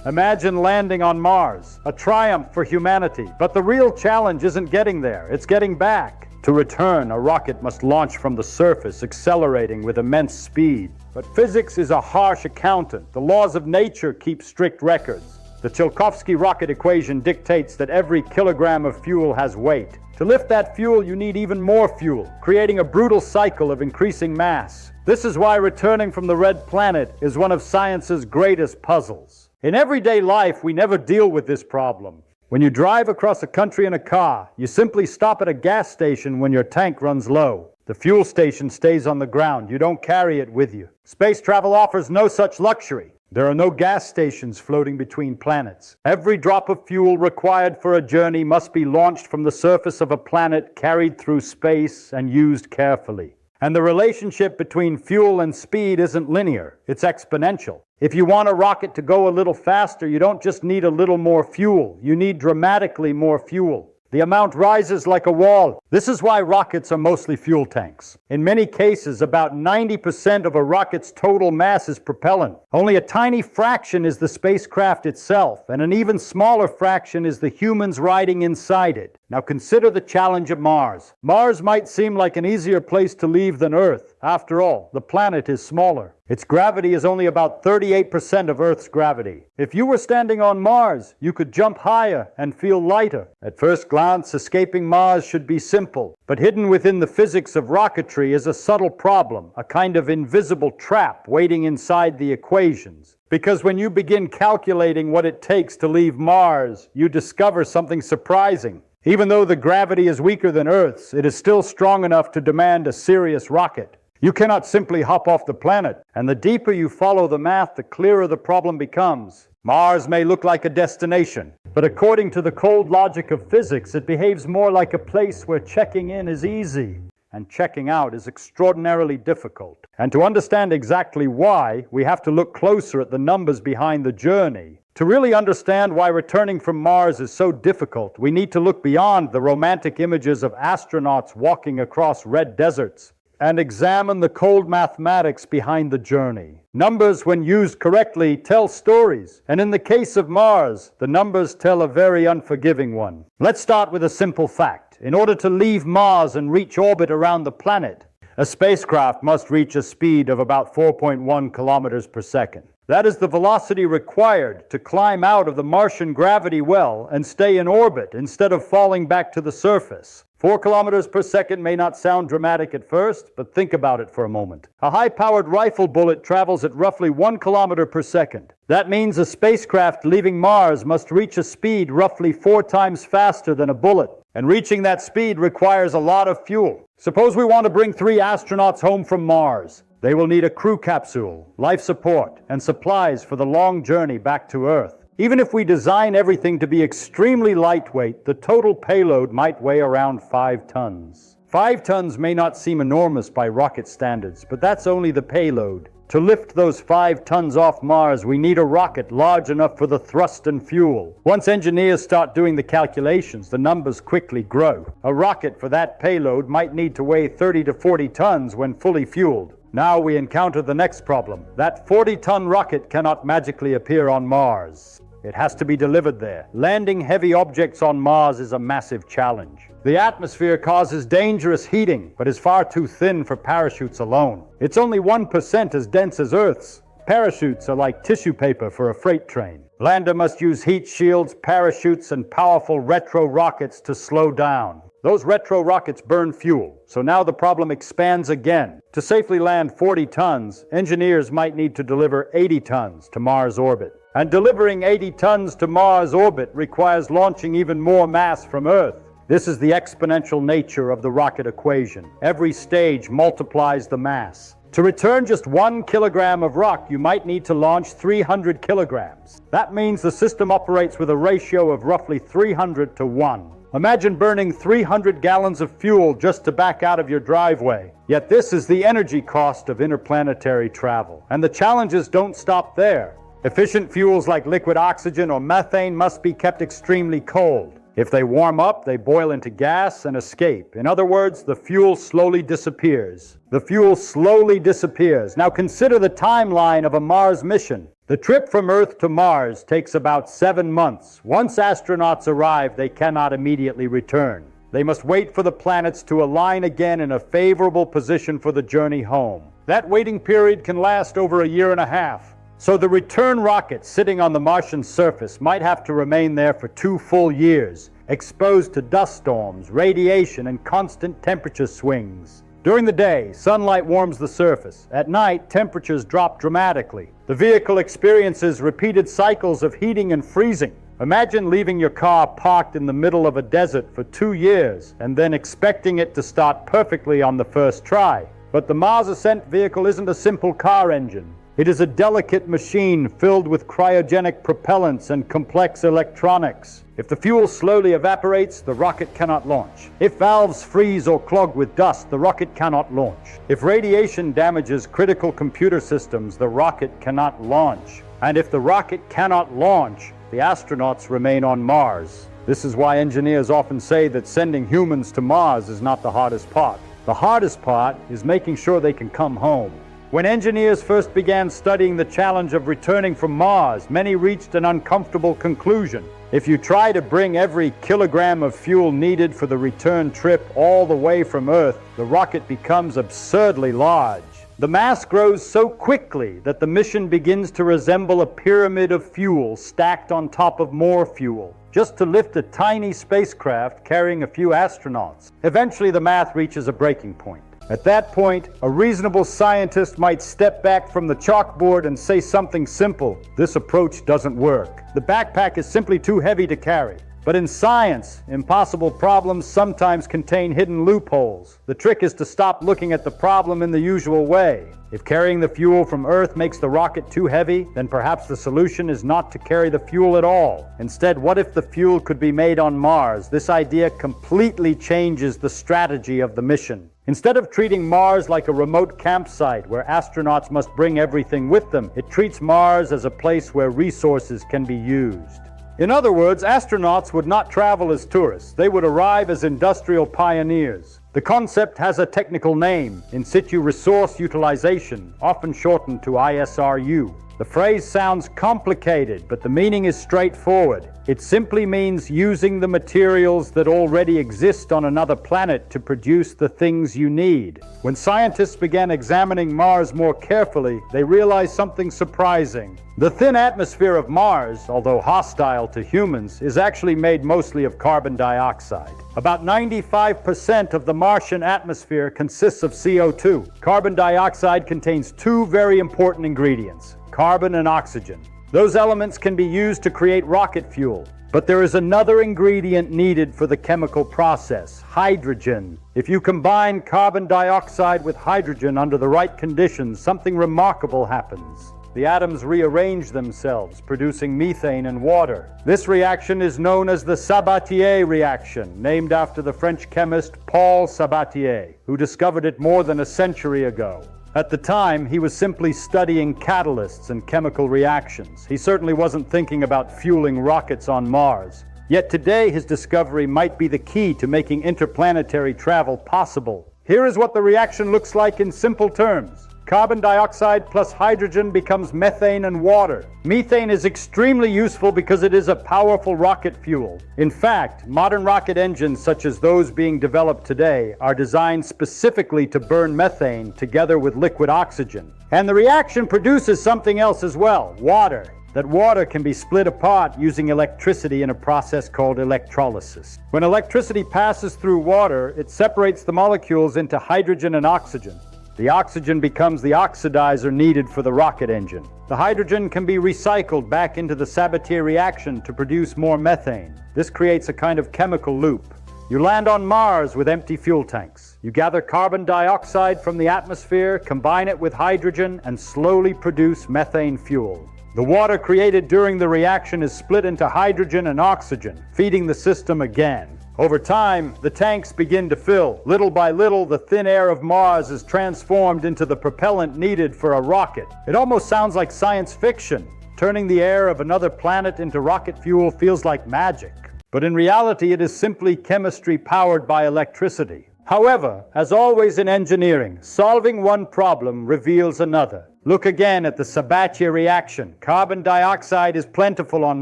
Imagine landing on Mars, a triumph for humanity. But the real challenge isn't getting there, it's getting back. To return, a rocket must launch from the surface, accelerating with immense speed. But physics is a harsh accountant. The laws of nature keep strict records. The Tsiolkovsky rocket equation dictates that every kilogram of fuel has weight. To lift that fuel, you need even more fuel, creating a brutal cycle of increasing mass. This is why returning from the red planet is one of science's greatest puzzles. In everyday life, we never deal with this problem. When you drive across a country in a car, you simply stop at a gas station when your tank runs low. The fuel station stays on the ground. You don't carry it with you. Space travel offers no such luxury. There are no gas stations floating between planets. Every drop of fuel required for a journey must be launched from the surface of a planet, carried through space, and used carefully. And the relationship between fuel and speed isn't linear, it's exponential. If you want a rocket to go a little faster, you don't just need a little more fuel, you need dramatically more fuel. The amount rises like a wall. This is why rockets are mostly fuel tanks. In many cases, about 90% of a rocket's total mass is propellant. Only a tiny fraction is the spacecraft itself, and an even smaller fraction is the humans riding inside it. Now consider the challenge of Mars. Mars might seem like an easier place to leave than Earth. After all, the planet is smaller. Its gravity is only about 38% of Earth's gravity. If you were standing on Mars, you could jump higher and feel lighter. At first glance, escaping Mars should be simple, but hidden within the physics of rocketry is a subtle problem, a kind of invisible trap waiting inside the equations. Because when you begin calculating what it takes to leave Mars, you discover something surprising. Even though the gravity is weaker than Earth's, it is still strong enough to demand a serious rocket. You cannot simply hop off the planet, and the deeper you follow the math, the clearer the problem becomes. Mars may look like a destination, but according to the cold logic of physics, it behaves more like a place where checking in is easy and checking out is extraordinarily difficult. And to understand exactly why, we have to look closer at the numbers behind the journey. To really understand why returning from Mars is so difficult, we need to look beyond the romantic images of astronauts walking across red deserts and examine the cold mathematics behind the journey. Numbers, when used correctly, tell stories, and in the case of Mars, the numbers tell a very unforgiving one. Let's start with a simple fact. In order to leave Mars and reach orbit around the planet, a spacecraft must reach a speed of about 4.1 kilometers per second. That is the velocity required to climb out of the Martian gravity well and stay in orbit instead of falling back to the surface. 4 kilometers per second may not sound dramatic at first, but think about it for a moment. A high-powered rifle bullet travels at roughly 1 kilometer per second. That means a spacecraft leaving Mars must reach a speed roughly 4 times faster than a bullet. And reaching that speed requires a lot of fuel. Suppose we want to bring 3 astronauts home from Mars. They will need a crew capsule, life support, and supplies for the long journey back to Earth. Even if we design everything to be extremely lightweight, the total payload might weigh around 5 tons. 5 tons may not seem enormous by rocket standards, but that's only the payload. To lift those 5 tons off Mars, we need a rocket large enough for the thrust and fuel. Once engineers start doing the calculations, the numbers quickly grow. A rocket for that payload might need to weigh 30 to 40 tons when fully fueled. Now we encounter the next problem. That 40-ton rocket cannot magically appear on Mars. It has to be delivered there. Landing heavy objects on Mars is a massive challenge. The atmosphere causes dangerous heating, but is far too thin for parachutes alone. It's only 1% as dense as Earth's. Parachutes are like tissue paper for a freight train. Lander must use heat shields, parachutes, and powerful retro rockets to slow down. Those retro rockets burn fuel, so now the problem expands again. To safely land 40 tons, engineers might need to deliver 80 tons to Mars orbit. And delivering 80 tons to Mars orbit requires launching even more mass from Earth. This is the exponential nature of the rocket equation. Every stage multiplies the mass. To return just 1 kilogram of rock, you might need to launch 300 kilograms. That means the system operates with a ratio of roughly 300 to 1. Imagine burning 300 gallons of fuel just to back out of your driveway. Yet this is the energy cost of interplanetary travel. And the challenges don't stop there. Efficient fuels like liquid oxygen or methane must be kept extremely cold. If they warm up, they boil into gas and escape. In other words, the fuel slowly disappears. The fuel slowly disappears. Now consider the timeline of a Mars mission. The trip from Earth to Mars takes about 7 months. Once astronauts arrive, they cannot immediately return. They must wait for the planets to align again in a favorable position for the journey home. That waiting period can last over a year and a half. So the return rocket sitting on the Martian surface might have to remain there for 2 full years, exposed to dust storms, radiation, and constant temperature swings. During the day, sunlight warms the surface. At night, temperatures drop dramatically. The vehicle experiences repeated cycles of heating and freezing. Imagine leaving your car parked in the middle of a desert for 2 years and then expecting it to start perfectly on the first try. But the Mars Ascent vehicle isn't a simple car engine. It is a delicate machine filled with cryogenic propellants and complex electronics. If the fuel slowly evaporates, the rocket cannot launch. If valves freeze or clog with dust, the rocket cannot launch. If radiation damages critical computer systems, the rocket cannot launch. And if the rocket cannot launch, the astronauts remain on Mars. This is why engineers often say that sending humans to Mars is not the hardest part. The hardest part is making sure they can come home. When engineers first began studying the challenge of returning from Mars, many reached an uncomfortable conclusion. If you try to bring every kilogram of fuel needed for the return trip all the way from Earth, the rocket becomes absurdly large. The mass grows so quickly that the mission begins to resemble a pyramid of fuel stacked on top of more fuel, just to lift a tiny spacecraft carrying a few astronauts. Eventually, the math reaches a breaking point. At that point, a reasonable scientist might step back from the chalkboard and say something simple: this approach doesn't work. The backpack is simply too heavy to carry. But in science, impossible problems sometimes contain hidden loopholes. The trick is to stop looking at the problem in the usual way. If carrying the fuel from Earth makes the rocket too heavy, then perhaps the solution is not to carry the fuel at all. Instead, what if the fuel could be made on Mars? This idea completely changes the strategy of the mission. Instead of treating Mars like a remote campsite where astronauts must bring everything with them, it treats Mars as a place where resources can be used. In other words, astronauts would not travel as tourists. They would arrive as industrial pioneers. The concept has a technical name: in situ resource utilization, often shortened to ISRU. The phrase sounds complicated, but the meaning is straightforward. It simply means using the materials that already exist on another planet to produce the things you need. When scientists began examining Mars more carefully, they realized something surprising. The thin atmosphere of Mars, although hostile to humans, is actually made mostly of carbon dioxide. About 95% of the Martian atmosphere consists of CO2. Carbon dioxide contains 2 very important ingredients: carbon and oxygen. Those elements can be used to create rocket fuel. But there is another ingredient needed for the chemical process: hydrogen. If you combine carbon dioxide with hydrogen under the right conditions, something remarkable happens. The atoms rearrange themselves, producing methane and water. This reaction is known as the Sabatier reaction, named after the French chemist Paul Sabatier, who discovered it more than a century ago. At the time, he was simply studying catalysts and chemical reactions. He certainly wasn't thinking about fueling rockets on Mars. Yet today, his discovery might be the key to making interplanetary travel possible. Here is what the reaction looks like in simple terms. Carbon dioxide plus hydrogen becomes methane and water. Methane is extremely useful because it is a powerful rocket fuel. In fact, modern rocket engines, such as those being developed today, are designed specifically to burn methane together with liquid oxygen. And the reaction produces something else as well: water. That water can be split apart using electricity in a process called electrolysis. When electricity passes through water, it separates the molecules into hydrogen and oxygen. The oxygen becomes the oxidizer needed for the rocket engine. The hydrogen can be recycled back into the Sabatier reaction to produce more methane. This creates a kind of chemical loop. You land on Mars with empty fuel tanks. You gather carbon dioxide from the atmosphere, combine it with hydrogen, and slowly produce methane fuel. The water created during the reaction is split into hydrogen and oxygen, feeding the system again. Over time, the tanks begin to fill. Little by little, the thin air of Mars is transformed into the propellant needed for a rocket. It almost sounds like science fiction. Turning the air of another planet into rocket fuel feels like magic. But in reality, it is simply chemistry powered by electricity. However, as always in engineering, solving one problem reveals another. Look again at the Sabatier reaction. Carbon dioxide is plentiful on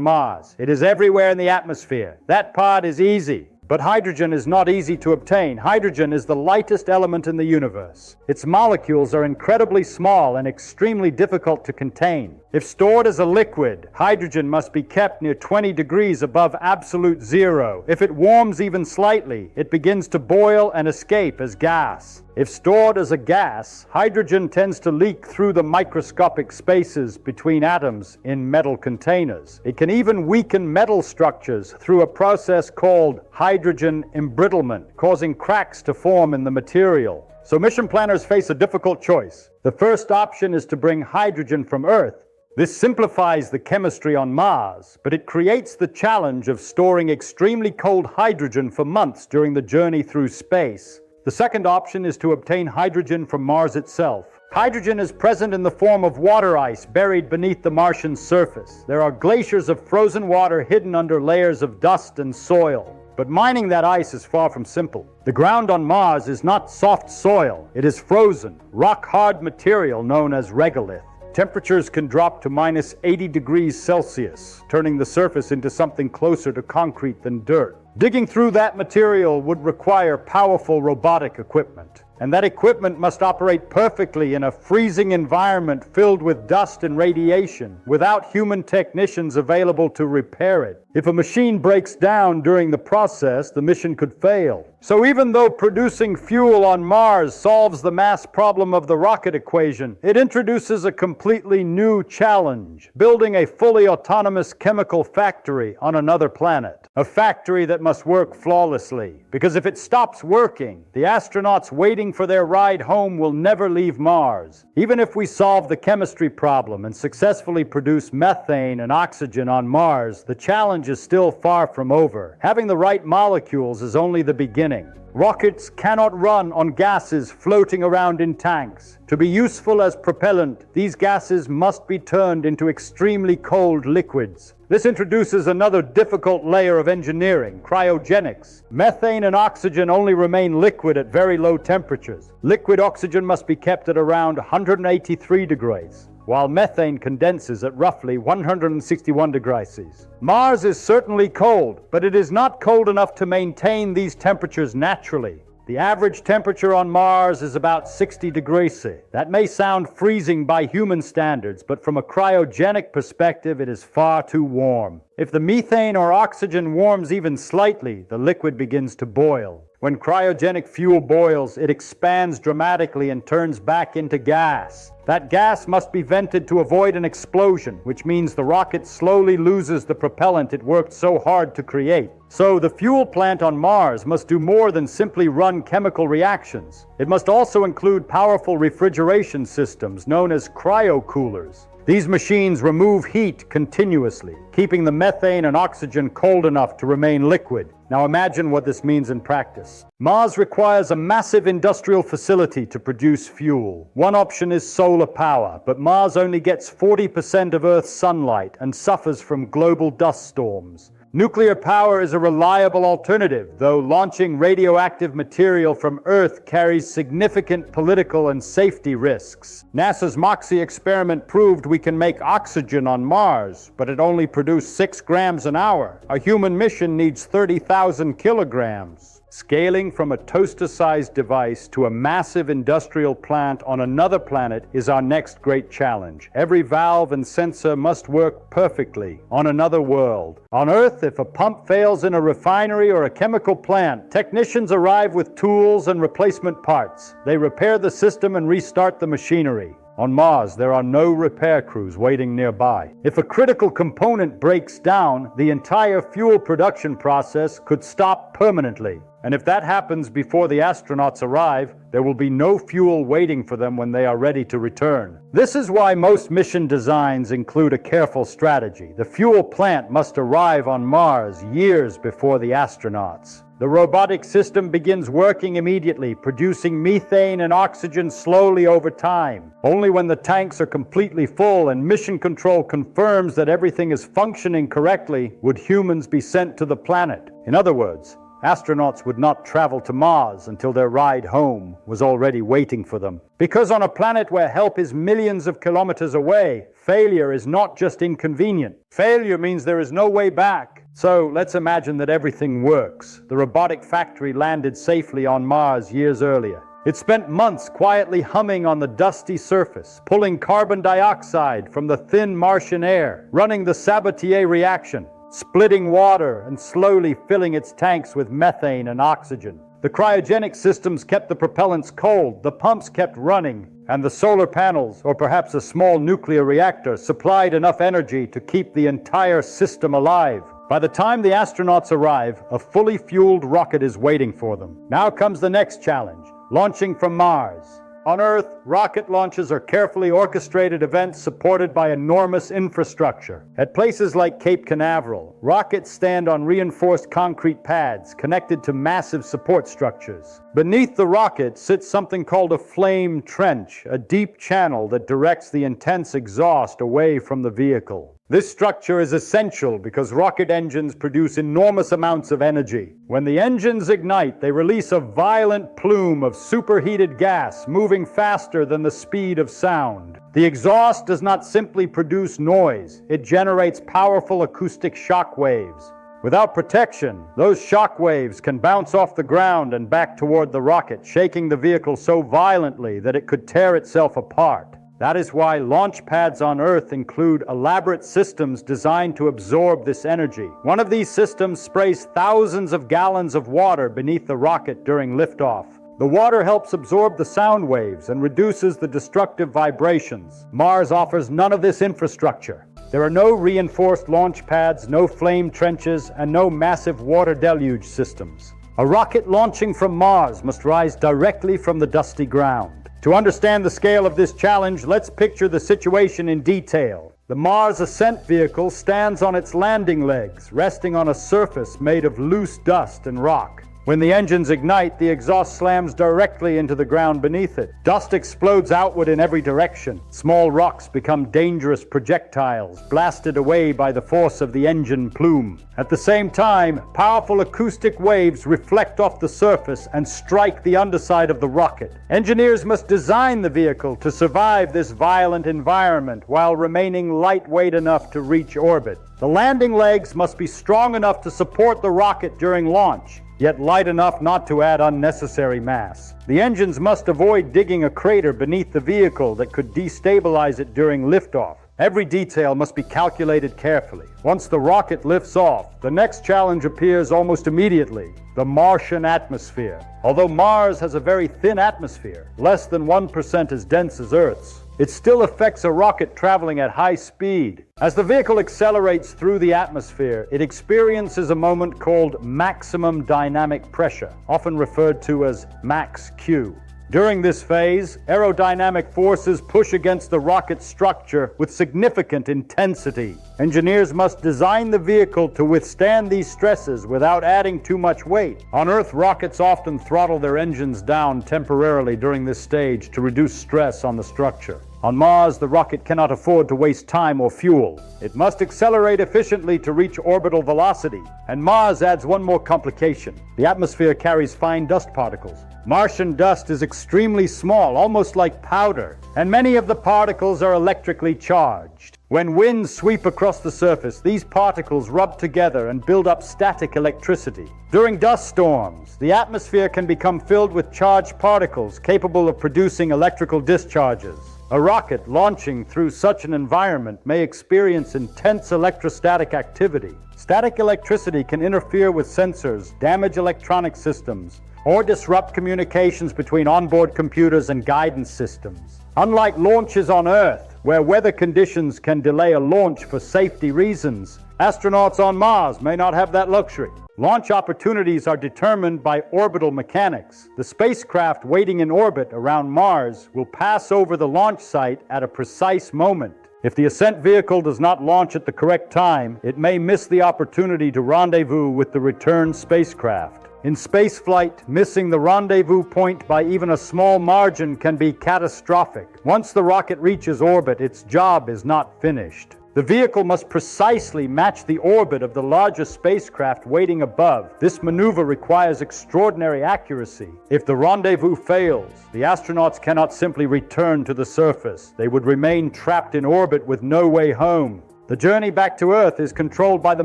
Mars. It is everywhere in the atmosphere. That part is easy. But hydrogen is not easy to obtain. Hydrogen is the lightest element in the universe. Its molecules are incredibly small and extremely difficult to contain. If stored as a liquid, hydrogen must be kept near 20 degrees above absolute zero. If it warms even slightly, it begins to boil and escape as gas. If stored as a gas, hydrogen tends to leak through the microscopic spaces between atoms in metal containers. It can even weaken metal structures through a process called hydrogen embrittlement, causing cracks to form in the material. So mission planners face a difficult choice. The first option is to bring hydrogen from Earth. This simplifies the chemistry on Mars, but it creates the challenge of storing extremely cold hydrogen for months during the journey through space. The second option is to obtain hydrogen from Mars itself. Hydrogen is present in the form of water ice buried beneath the Martian surface. There are glaciers of frozen water hidden under layers of dust and soil. But mining that ice is far from simple. The ground on Mars is not soft soil. It is frozen, rock-hard material known as regolith. Temperatures can drop to minus 80 degrees Celsius, turning the surface into something closer to concrete than dirt. Digging through that material would require powerful robotic equipment. And that equipment must operate perfectly in a freezing environment filled with dust and radiation, without human technicians available to repair it. If a machine breaks down during the process, the mission could fail. So even though producing fuel on Mars solves the mass problem of the rocket equation, it introduces a completely new challenge: building a fully autonomous chemical factory on another planet. A factory that must work flawlessly, because if it stops working, the astronauts waiting for their ride home will never leave Mars. Even if we solve the chemistry problem and successfully produce methane and oxygen on Mars, the challenge is still far from over. Having the right molecules is only the beginning. Rockets cannot run on gases floating around in tanks. To be useful as propellant, these gases must be turned into extremely cold liquids. This introduces another difficult layer of engineering: cryogenics. Methane and oxygen only remain liquid at very low temperatures. Liquid oxygen must be kept at around 183 degrees, while methane condenses at roughly 161 degrees Celsius. Mars is certainly cold, but it is not cold enough to maintain these temperatures naturally. The average temperature on Mars is about 60 degrees Celsius. That may sound freezing by human standards, but from a cryogenic perspective, it is far too warm. If the methane or oxygen warms even slightly, the liquid begins to boil. When cryogenic fuel boils, it expands dramatically and turns back into gas. That gas must be vented to avoid an explosion, which means the rocket slowly loses the propellant it worked so hard to create. So the fuel plant on Mars must do more than simply run chemical reactions. It must also include powerful refrigeration systems known as cryocoolers. These machines remove heat continuously, keeping the methane and oxygen cold enough to remain liquid. Now imagine what this means in practice. Mars requires a massive industrial facility to produce fuel. One option is solar power, but Mars only gets 40% of Earth's sunlight and suffers from global dust storms. Nuclear power is a reliable alternative, though launching radioactive material from Earth carries significant political and safety risks. NASA's MOXIE experiment proved we can make oxygen on Mars, but it only produced 6 grams an hour. A human mission needs 30,000 kilograms. Scaling from a toaster-sized device to a massive industrial plant on another planet is our next great challenge. Every valve and sensor must work perfectly on another world. On Earth, if a pump fails in a refinery or a chemical plant, technicians arrive with tools and replacement parts. They repair the system and restart the machinery. On Mars, there are no repair crews waiting nearby. If a critical component breaks down, the entire fuel production process could stop permanently. And if that happens before the astronauts arrive, there will be no fuel waiting for them when they are ready to return. This is why most mission designs include a careful strategy. The fuel plant must arrive on Mars years before the astronauts. The robotic system begins working immediately, producing methane and oxygen slowly over time. Only when the tanks are completely full and mission control confirms that everything is functioning correctly would humans be sent to the planet. In other words, astronauts would not travel to Mars until their ride home was already waiting for them. Because on a planet where help is millions of kilometers away, failure is not just inconvenient. Failure means there is no way back. So let's imagine that everything works. The robotic factory landed safely on Mars years earlier. It spent months quietly humming on the dusty surface, pulling carbon dioxide from the thin Martian air, running the Sabatier reaction, splitting water and slowly filling its tanks with methane and oxygen. The cryogenic systems kept the propellants cold, the pumps kept running, and the solar panels, or perhaps a small nuclear reactor, supplied enough energy to keep the entire system alive. By the time the astronauts arrive, a fully fueled rocket is waiting for them. Now comes the next challenge, launching from Mars. On Earth, rocket launches are carefully orchestrated events supported by enormous infrastructure. At places like Cape Canaveral, rockets stand on reinforced concrete pads connected to massive support structures. Beneath the rocket sits something called a flame trench, a deep channel that directs the intense exhaust away from the vehicle. This structure is essential because rocket engines produce enormous amounts of energy. When the engines ignite, they release a violent plume of superheated gas moving faster than the speed of sound. The exhaust does not simply produce noise, it generates powerful acoustic shock waves. Without protection, those shock waves can bounce off the ground and back toward the rocket, shaking the vehicle so violently that it could tear itself apart. That is why launch pads on Earth include elaborate systems designed to absorb this energy. One of these systems sprays thousands of gallons of water beneath the rocket during liftoff. The water helps absorb the sound waves and reduces the destructive vibrations. Mars offers none of this infrastructure. There are no reinforced launch pads, no flame trenches, and no massive water deluge systems. A rocket launching from Mars must rise directly from the dusty ground. To understand the scale of this challenge, let's picture the situation in detail. The Mars ascent vehicle stands on its landing legs, resting on a surface made of loose dust and rock. When the engines ignite, the exhaust slams directly into the ground beneath it. Dust explodes outward in every direction. Small rocks become dangerous projectiles, blasted away by the force of the engine plume. At the same time, powerful acoustic waves reflect off the surface and strike the underside of the rocket. Engineers must design the vehicle to survive this violent environment while remaining lightweight enough to reach orbit. The landing legs must be strong enough to support the rocket during launch, yet light enough not to add unnecessary mass. The engines must avoid digging a crater beneath the vehicle that could destabilize it during liftoff. Every detail must be calculated carefully. Once the rocket lifts off, the next challenge appears almost immediately: the Martian atmosphere. Although Mars has a very thin atmosphere, less than 1% as dense as Earth's, it still affects a rocket traveling at high speed. As the vehicle accelerates through the atmosphere, it experiences a moment called maximum dynamic pressure, often referred to as max Q. During this phase, aerodynamic forces push against the rocket's structure with significant intensity. Engineers must design the vehicle to withstand these stresses without adding too much weight. On Earth, rockets often throttle their engines down temporarily during this stage to reduce stress on the structure. On Mars, the rocket cannot afford to waste time or fuel. It must accelerate efficiently to reach orbital velocity. And Mars adds one more complication. The atmosphere carries fine dust particles. Martian dust is extremely small, almost like powder, and many of the particles are electrically charged. When winds sweep across the surface, these particles rub together and build up static electricity. During dust storms, the atmosphere can become filled with charged particles capable of producing electrical discharges. A rocket launching through such an environment may experience intense electrostatic activity. Static electricity can interfere with sensors, damage electronic systems, or disrupt communications between onboard computers and guidance systems. Unlike launches on Earth, where weather conditions can delay a launch for safety reasons, astronauts on Mars may not have that luxury. Launch opportunities are determined by orbital mechanics. The spacecraft waiting in orbit around Mars will pass over the launch site at a precise moment. If the ascent vehicle does not launch at the correct time, it may miss the opportunity to rendezvous with the return spacecraft. In spaceflight, missing the rendezvous point by even a small margin can be catastrophic. Once the rocket reaches orbit, its job is not finished. The vehicle must precisely match the orbit of the larger spacecraft waiting above. This maneuver requires extraordinary accuracy. If the rendezvous fails, the astronauts cannot simply return to the surface. They would remain trapped in orbit with no way home. The journey back to Earth is controlled by the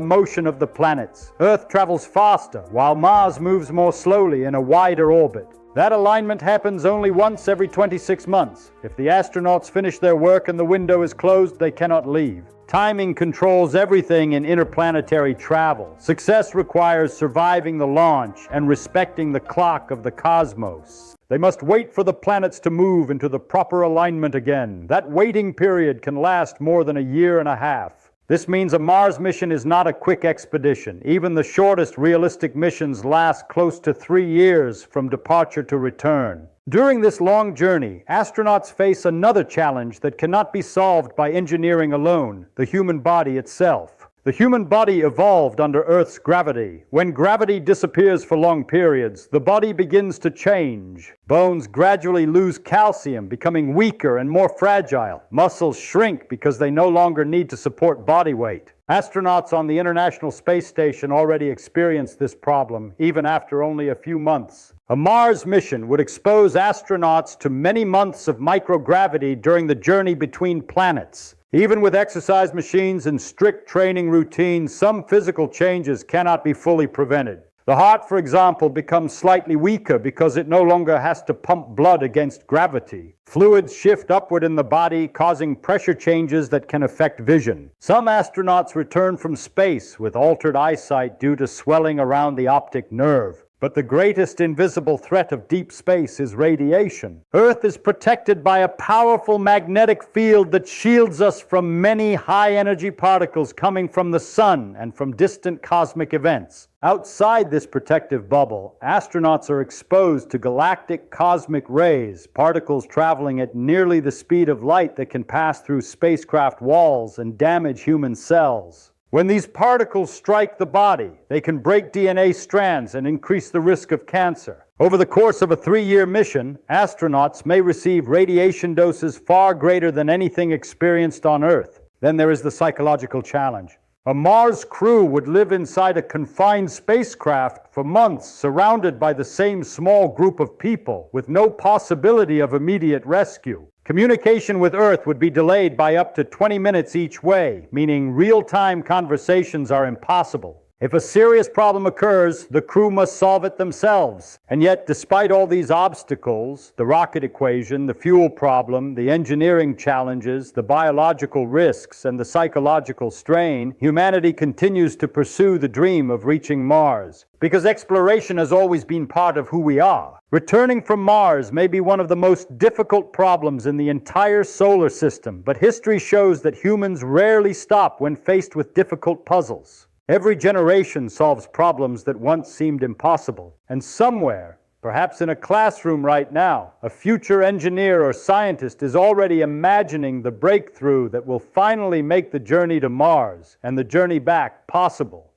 motion of the planets. Earth travels faster, while Mars moves more slowly in a wider orbit. That alignment happens only once every 26 months. If the astronauts finish their work and the window is closed, they cannot leave. Timing controls everything in interplanetary travel. Success requires surviving the launch and respecting the clock of the cosmos. They must wait for the planets to move into the proper alignment again. That waiting period can last more than a year and a half. This means a Mars mission is not a quick expedition. Even the shortest realistic missions last close to 3 years from departure to return. During this long journey, astronauts face another challenge that cannot be solved by engineering alone: the human body itself. The human body evolved under Earth's gravity. When gravity disappears for long periods, the body begins to change. Bones gradually lose calcium, becoming weaker and more fragile. Muscles shrink because they no longer need to support body weight. Astronauts on the International Space Station already experience this problem, even after only a few months. A Mars mission would expose astronauts to many months of microgravity during the journey between planets. Even with exercise machines and strict training routines, some physical changes cannot be fully prevented. The heart, for example, becomes slightly weaker because it no longer has to pump blood against gravity. Fluids shift upward in the body, causing pressure changes that can affect vision. Some astronauts return from space with altered eyesight due to swelling around the optic nerve. But the greatest invisible threat of deep space is radiation. Earth is protected by a powerful magnetic field that shields us from many high-energy particles coming from the sun and from distant cosmic events. Outside this protective bubble, astronauts are exposed to galactic cosmic rays, particles traveling at nearly the speed of light that can pass through spacecraft walls and damage human cells. When these particles strike the body, they can break DNA strands and increase the risk of cancer. Over the course of a 3-year mission, astronauts may receive radiation doses far greater than anything experienced on Earth. Then there is the psychological challenge. A Mars crew would live inside a confined spacecraft for months, surrounded by the same small group of people, with no possibility of immediate rescue. Communication with Earth would be delayed by up to 20 minutes each way, meaning real-time conversations are impossible. If a serious problem occurs, the crew must solve it themselves. And yet, despite all these obstacles, the rocket equation, the fuel problem, the engineering challenges, the biological risks, and the psychological strain, humanity continues to pursue the dream of reaching Mars. Because exploration has always been part of who we are. Returning from Mars may be one of the most difficult problems in the entire solar system, but history shows that humans rarely stop when faced with difficult puzzles. Every generation solves problems that once seemed impossible. And somewhere, perhaps in a classroom right now, a future engineer or scientist is already imagining the breakthrough that will finally make the journey to Mars and the journey back possible.